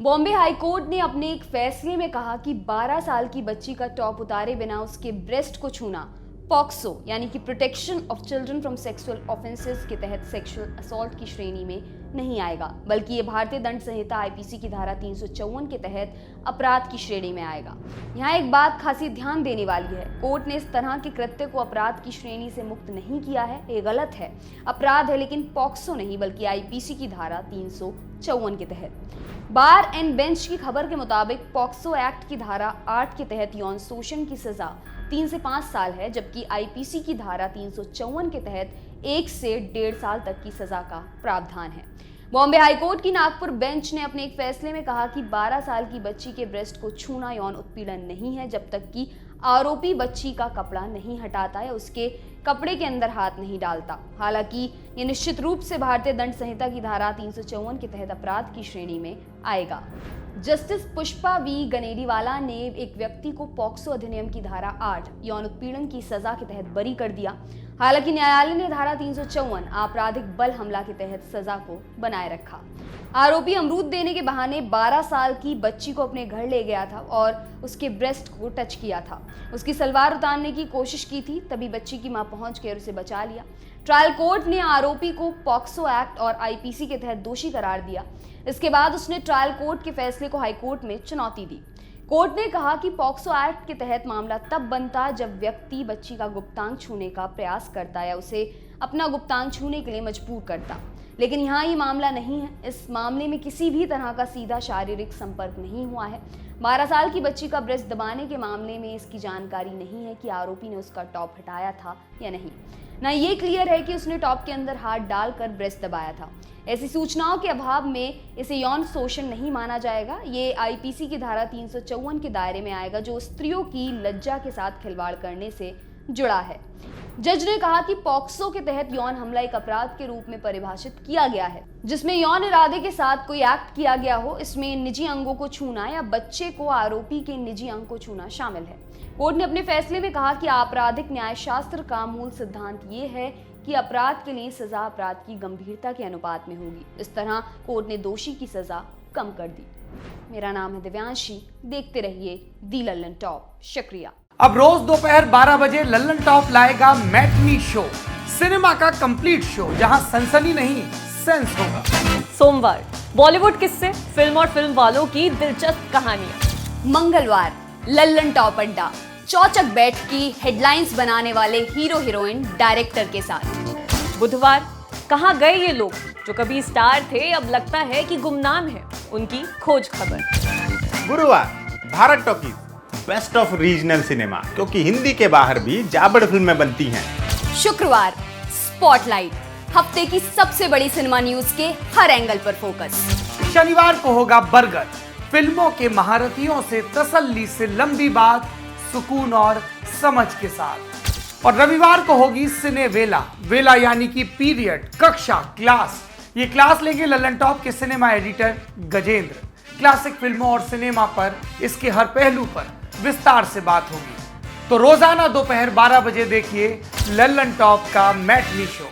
Bombay high court ने अपने एक फैसले में कहा कि 12 साल की बच्ची का टॉप उतारे बिना उसके ब्रेस्ट को छूना पॉक्सो यानी कि protection of children from sexual offences के तहत सेक्सुअल असॉल्ट की श्रेणी में नहीं आएगा, बल्कि ये भारतीय दंड संहिता आईपीसी की धारा 354 के तहत अपराध की श्रेणी में आएगा। यहाँ एक बात खासी ध्यान देने वाली है, कोर्ट ने इस तरह के कृत्य को अपराध की श्रेणी से मुक्त नहीं किया है। ये गलत है, अपराध है लेकिन पॉक्सो नहीं बल्कि आईपीसी की धारा 354 के तहत। बार एंड बेंच की खबर के मुताबिक पॉक्सो एक्ट की धारा 8 के तहत यौन शोषण की सजा 3 से 5 साल है, जबकि आईपीसी की धारा 354 के तहत 1 से 1.5 साल तक की सजा का प्रावधान है। बॉम्बे हाईकोर्ट की नागपुर बेंच ने अपने एक फैसले में कहा कि 12 साल की बच्ची के ब्रेस्ट को छूना यौन उत्पीड़न नहीं है जब तक कि आरोपी बच्ची का कपड़ा नहीं हटाता या उसके कपड़े के अंदर हाथ नहीं डालता। हालांकि ये निश्चित रूप से भारतीय दंड संहिता की धारा 354 के तहत अपराध की श्रेणी में आएगा। जस्टिस पुष्पा वी गनेरीवाला ने एक व्यक्ति को पॉक्सो अधिनियम की धारा 8 यौन उत्पीड़न की सजा के तहत बरी कर दिया। हालांकि न्यायालय ने धारा 354 आपराधिक बल हमला के तहत सजा को बनाए रखा। आरोपी अमरूद देने के बहाने 12 साल की बच्ची को अपने घर ले गया था और उसके ब्रेस्ट को टच किया था। उसकी सलवार उतारने की कोशिश की थी, तभी बच्ची की मां पहुंच कर उसे बचा लिया। ट्रायल कोर्ट ने आरोपी को पॉक्सो एक्ट और आईपीसी के तहत दोषी करार दिया। इसके बाद उसने ट्रायल कोर्ट के फैसले को हाईकोर्ट में चुनौती दी। कोर्ट ने कहा कि पॉक्सो एक्ट के तहत मामला तब बनता जब व्यक्ति बच्ची का गुप्तांग छूने का प्रयास करता या उसे अपना गुप्तांग छूने के लिए मजबूर करता, लेकिन यहाँ ये मामला नहीं है। इस मामले में किसी भी तरह का सीधा शारीरिक संपर्क नहीं हुआ है। 12 साल की बच्ची का ब्रेस्ट दबाने के मामले में इसकी जानकारी नहीं है कि आरोपी ने उसका टॉप हटाया था या नहीं। ना ये क्लियर है कि उसने टॉप के अंदर हाथ डालकर ब्रेस्ट दबाया था। ऐसी सूचनाओं के अभाव में इसे यौन शोषण नहीं माना जाएगा। ये आईपीसी की धारा 354 के दायरे में आएगा, जो स्त्रियों की लज्जा के साथ खिलवाड़ करने से जुड़ा है। जज ने कहा कि पॉक्सो के तहत यौन हमला एक अपराध के रूप में परिभाषित किया गया है जिसमें यौन इरादे के साथ कोई एक्ट किया गया हो। इसमें निजी अंगों को छूना या बच्चे को आरोपी के निजी अंग को छूना शामिल है। कोर्ट ने अपने फैसले में कहा कि आपराधिक न्यायशास्त्र का मूल सिद्धांत ये है कि अपराध के लिए सजा अपराध की गंभीरता के अनुपात में होगी। इस तरह कोर्ट ने दोषी की सजा कम कर दी। मेरा नाम है दिव्यांशी, देखते रहिए दी लल्लन टॉप। शुक्रिया। अब रोज दोपहर 12 बजे लल्लन टॉप लाएगा मैटनी शो, सिनेमा का कंप्लीट शो जहां सनसनी नहीं सेंस होगा। सोमवार बॉलीवुड किस्से, फिल्म और फिल्म वालों की दिलचस्प कहानियां। मंगलवार लल्लन टॉप अड्डा, चौचक बैठकी हेडलाइंस बनाने वाले हीरो हीरोइन डायरेक्टर के साथ। बुधवार कहां गए ये लोग जो कभी स्टार थे अब लगता है कि गुमनाम है, उनकी खोज खबर। गुरुवार Bharat talkies, best of regional cinema, क्योंकि हिंदी के बाहर भी जाबड़ फिल्में बनती हैं। शुक्रवार स्पॉटलाइट, हफ्ते की सबसे बड़ी सिनेमा न्यूज के हर एंगल पर फोकस। शनिवार को होगा बरगद, फिल्मों के महारथियों से तसल्ली से लंबी बात, सुकून और समझ के साथ। और रविवार को होगी सिने वेला, वेला यानी कि पीरियड, कक्षा, क्लास। ये क्लास लेंगे लल्लन टॉप के सिनेमा एडिटर गजेंद्र। क्लासिक फिल्मों और सिनेमा पर, इसके हर पहलू पर विस्तार से बात होगी। तो रोजाना दोपहर 12 बजे देखिए लल्लन टॉप का मैटनी शो।